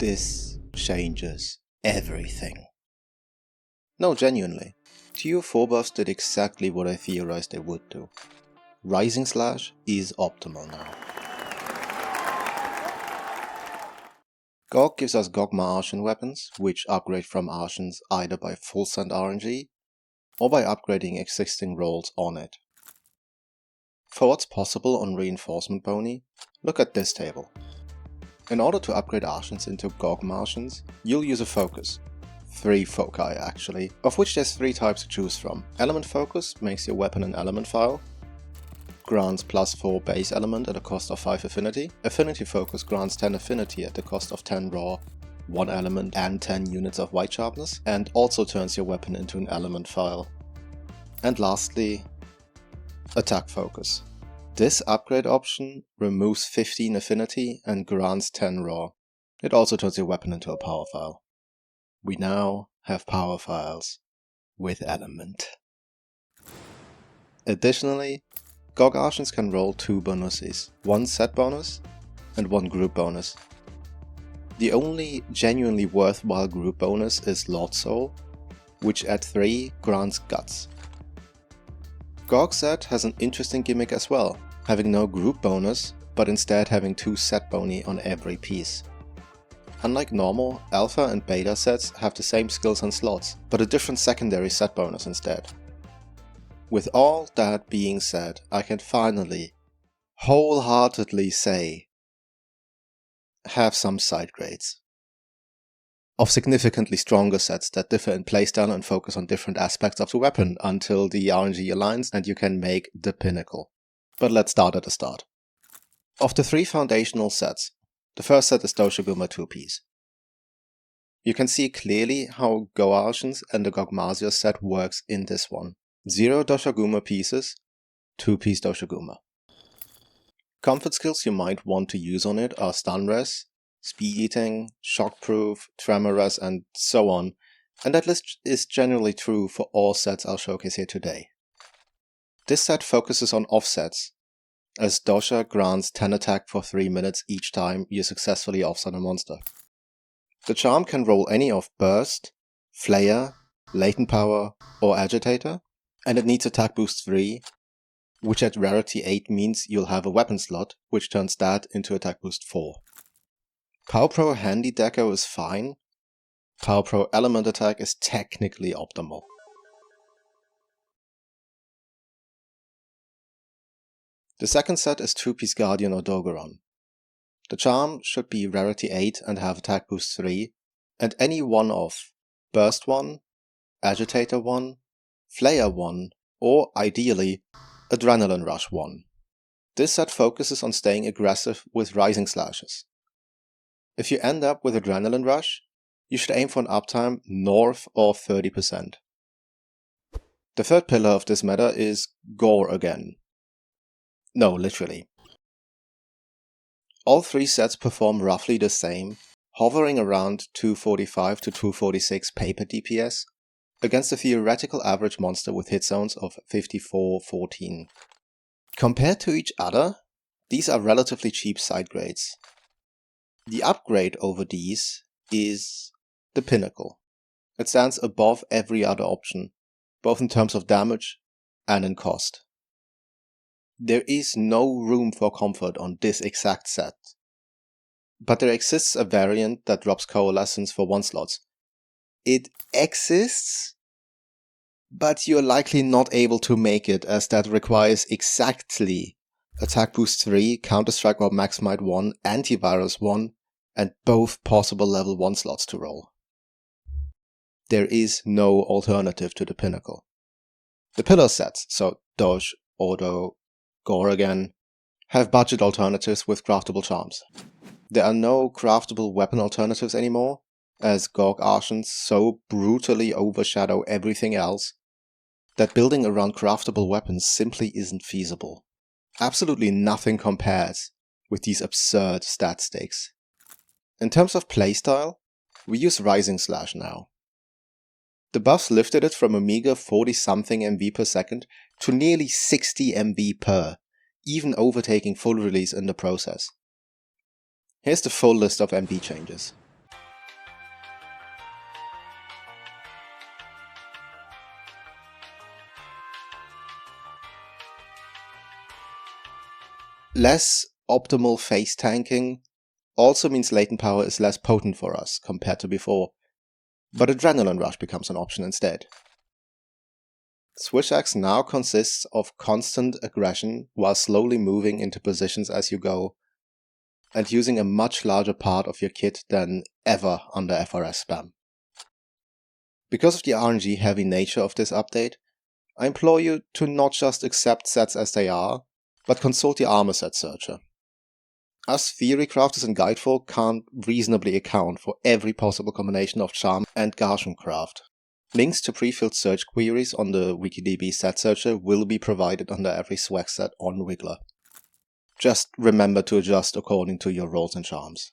This changes everything. No, genuinely. TU4 buffs did exactly what I theorized they would do. Rising Slash is optimal now. GOG gives us GOG-Ma Arshan weapons, which upgrade from Arshans either by full send RNG or by upgrading existing rolls on it. For what's possible on reinforcement boni, look at this table. In order to upgrade Arshans into GOG-Ma Arshans, you'll use a focus. 3 foci actually, of which there's 3 types to choose from. Element Focus makes your weapon an element file, grants +4 base element at a cost of 5 affinity. Affinity Focus grants 10 affinity at the cost of 10 raw, 1 element and 10 units of white sharpness, and also turns your weapon into an element file. And lastly, Attack Focus. This upgrade option removes 15 affinity and grants 10 raw. It also turns your weapon into a power file. We now have power files with element. Additionally, GOG Arshans can roll 2 bonuses, 1 set bonus and 1 group bonus. The only genuinely worthwhile group bonus is Lord Soul, which at 3 grants Guts. GOG set has an interesting gimmick as well, having no group bonus, but instead having 2 set boni on every piece. Unlike normal, alpha and beta sets have the same skills and slots, but a different secondary set bonus instead. With all that being said, I can finally, wholeheartedly say, have some side grades. Of significantly stronger sets that differ in playstyle and focus on different aspects of the weapon until the RNG aligns and you can make the pinnacle. But let's start at the start. Of the 3 foundational sets, the first set is Doshaguma 2-piece. You can see clearly how GOG Arshans and the GOG-Mazios set works in this one. 0 Doshaguma pieces, 2-piece Doshaguma. Comfort skills you might want to use on it are Stun Res, Speed Eating, Shockproof, Tremor Res, and so on, and that list is generally true for all sets I'll showcase here today. This set focuses on offsets, as Dosha grants 10 attack for 3 minutes each time you successfully offset a monster. The charm can roll any of Burst, Flayer, Latent Power, or Agitator, and it needs attack boost 3, which at rarity 8 means you'll have a weapon slot, which turns that into attack boost 4. Power Pro Handy Deco is fine. Power Pro Element Attack is technically optimal. The second set is 2-piece Guardian or Dogoron. The charm should be rarity 8 and have attack boost 3, and any one of Burst 1, Agitator 1, Flayer 1, or ideally, Adrenaline Rush 1. This set focuses on staying aggressive with Rising Slashes. If you end up with Adrenaline Rush, you should aim for an uptime north of 30%. The third pillar of this meta is Gore again. No, literally. All 3 sets perform roughly the same, hovering around 245 to 246 paper DPS, against a theoretical average monster with hit zones of 54-14. Compared to each other, these are relatively cheap side grades. The upgrade over these is the pinnacle. It stands above every other option, both in terms of damage and in cost. There is no room for comfort on this exact set. But there exists a variant that drops Coalescence for 1 slots. It exists, but you're likely not able to make it, as that requires exactly Attack Boost 3, Counter-Strike or Max Might 1, Antivirus 1, and both possible level 1 slots to roll. There is no alternative to the pinnacle. The pillar sets, so Doge, Ordo, Gore again, have budget alternatives with craftable charms. There are no craftable weapon alternatives anymore, as GOG Arshans so brutally overshadow everything else that building around craftable weapons simply isn't feasible. Absolutely nothing compares with these absurd stat stakes. In terms of playstyle, we use Rising Slash now. The buffs lifted it from a meager 40-something MV per second to nearly 60 MV per, even overtaking full release in the process. Here's the full list of MV changes. Less optimal face tanking also means latent power is less potent for us compared to before, but Adrenaline Rush becomes an option instead. Switch Axe now consists of constant aggression while slowly moving into positions as you go, and using a much larger part of your kit than ever under FRS spam. Because of the RNG heavy nature of this update, I implore you to not just accept sets as they are, but consult the armor set searcher. Us theory crafters and guidefolk can't reasonably account for every possible combination of charm and Garsham craft. Links to pre-filled search queries on the WikiDB set searcher will be provided under every swag set on Wiggler. Just remember to adjust according to your rolls and charms.